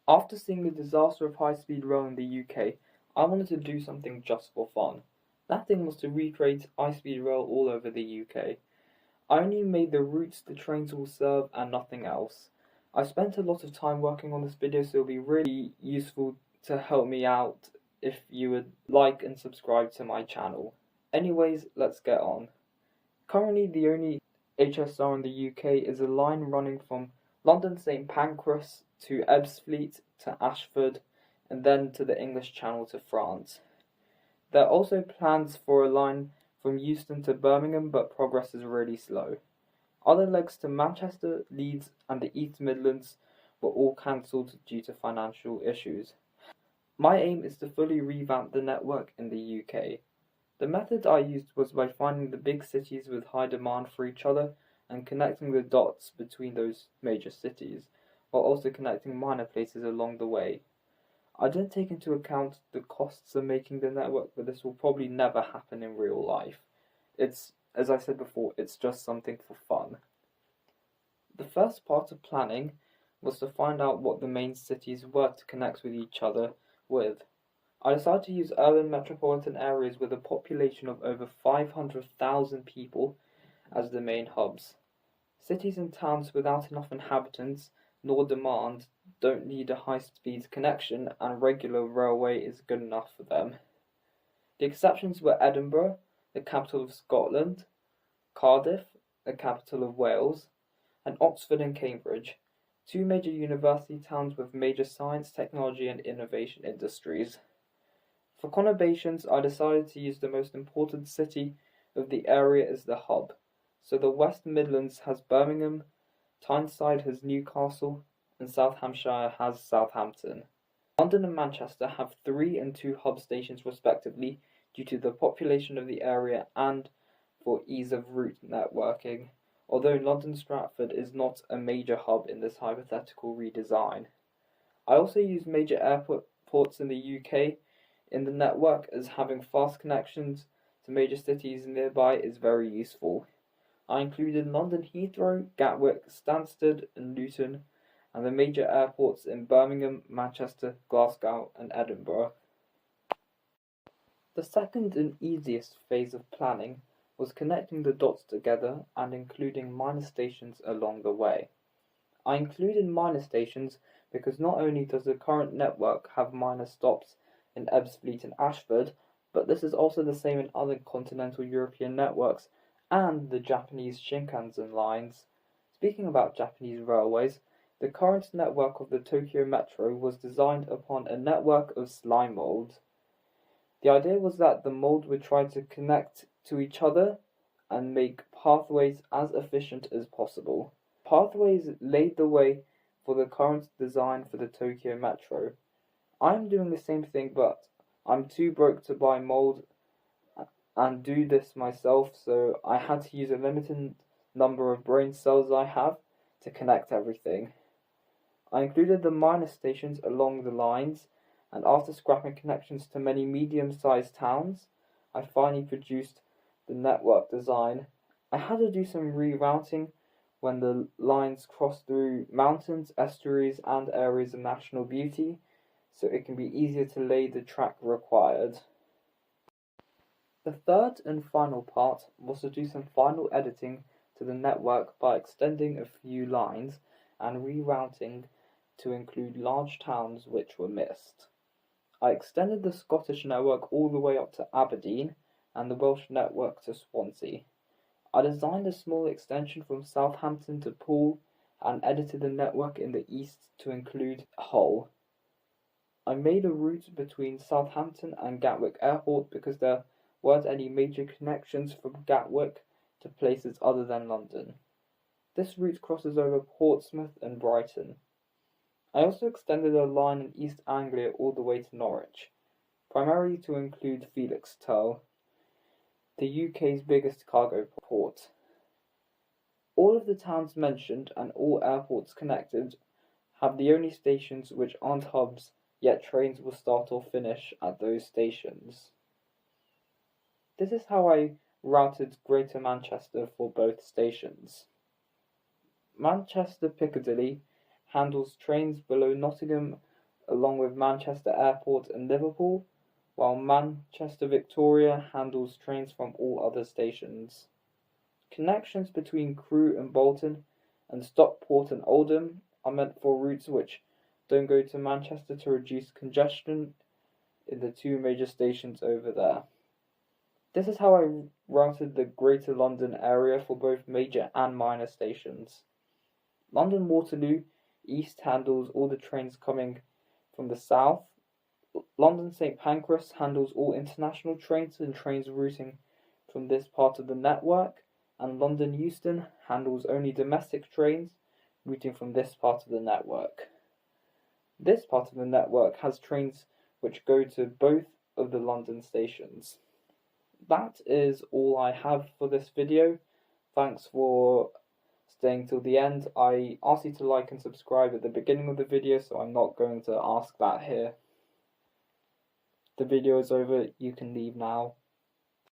After seeing the disaster of high-speed rail in the UK, I wanted to do something just for fun. That thing was to recreate high-speed rail all over the UK. I only made the routes the trains will serve and nothing else. I spent a lot of time working on this video, so it'll be really useful to help me out if you would like and subscribe to my channel. Anyways, let's get on. Currently, the only HSR in the UK is a line running from London St Pancras to Ebbsfleet to Ashford and then to the English Channel to France. There are also plans for a line from Euston to Birmingham, but progress is really slow. Other legs to Manchester, Leeds and the East Midlands were all cancelled due to financial issues. My aim is to fully revamp the network in the UK. The method I used was by finding the big cities with high demand for each other and connecting the dots between those major cities, while also connecting minor places along the way. I didn't take into account the costs of making the network, but this will probably never happen in real life. As I said before, it's just something for fun. The first part of planning was to find out what the main cities were to connect with each other with. I decided to use urban metropolitan areas with a population of over 500,000 people as the main hubs. Cities and towns without enough inhabitants nor demand don't need a high-speed connection, and regular railway is good enough for them. The exceptions were Edinburgh, the capital of Scotland, Cardiff, the capital of Wales, and Oxford and Cambridge, two major university towns with major science, technology and innovation industries. For conurbations, I decided to use the most important city of the area as the hub. So the West Midlands has Birmingham, Tyneside has Newcastle, and South Hampshire has Southampton. London and Manchester have 3 and 2 hub stations respectively due to the population of the area and for ease of route networking, although London Stratford is not a major hub in this hypothetical redesign. I also used major airports in the UK in the network, as having fast connections to major cities nearby is very useful. I included London Heathrow, Gatwick, Stansted and Luton, and the major airports in Birmingham, Manchester, Glasgow and Edinburgh. The second and easiest phase of planning was connecting the dots together and including minor stations along the way. I included minor stations because not only does the current network have minor stops in Ebbsfleet and Ashford, but this is also the same in other continental European networks and the Japanese Shinkansen lines. Speaking about Japanese railways, the current network of the Tokyo Metro was designed upon a network of slime molds. The idea was that the mold would try to connect to each other and make pathways as efficient as possible. Pathways laid the way for the current design for the Tokyo Metro. I'm doing the same thing, but I'm too broke to buy mold and do this myself, so I had to use a limited number of brain cells I have to connect everything. I included the minor stations along the lines, and after scrapping connections to many medium-sized towns, I finally produced the network design. I had to do some rerouting when the lines cross through mountains, estuaries and areas of national beauty, so it can be easier to lay the track required. The third and final part was to do some final editing to the network by extending a few lines and rerouting to include large towns which were missed. I extended the Scottish network all the way up to Aberdeen and the Welsh network to Swansea. I designed a small extension from Southampton to Poole and edited the network in the east to include Hull. I made a route between Southampton and Gatwick Airport because there weren't any major connections from Gatwick to places other than London. This route crosses over Portsmouth and Brighton. I also extended a line in East Anglia all the way to Norwich, primarily to include Felixstowe, the UK's biggest cargo port. All of the towns mentioned and all airports connected have the only stations which aren't hubs, yet trains will start or finish at those stations. This is how I routed Greater Manchester for both stations. Manchester Piccadilly handles trains below Nottingham along with Manchester Airport and Liverpool, while Manchester Victoria handles trains from all other stations. Connections between Crewe and Bolton and Stockport and Oldham are meant for routes which don't go to Manchester to reduce congestion in the two major stations over there. This is how I routed the Greater London area for both major and minor stations. London Waterloo East handles all the trains coming from the south. London St Pancras handles all international trains and trains routing from this part of the network, and London Euston handles only domestic trains routing from this part of the network. This part of the network has trains which go to both of the London stations. That is all I have for this video. Thanks for staying till the end. I asked you to like and subscribe at the beginning of the video, so I'm not going to ask that here. The video is over, you can leave now.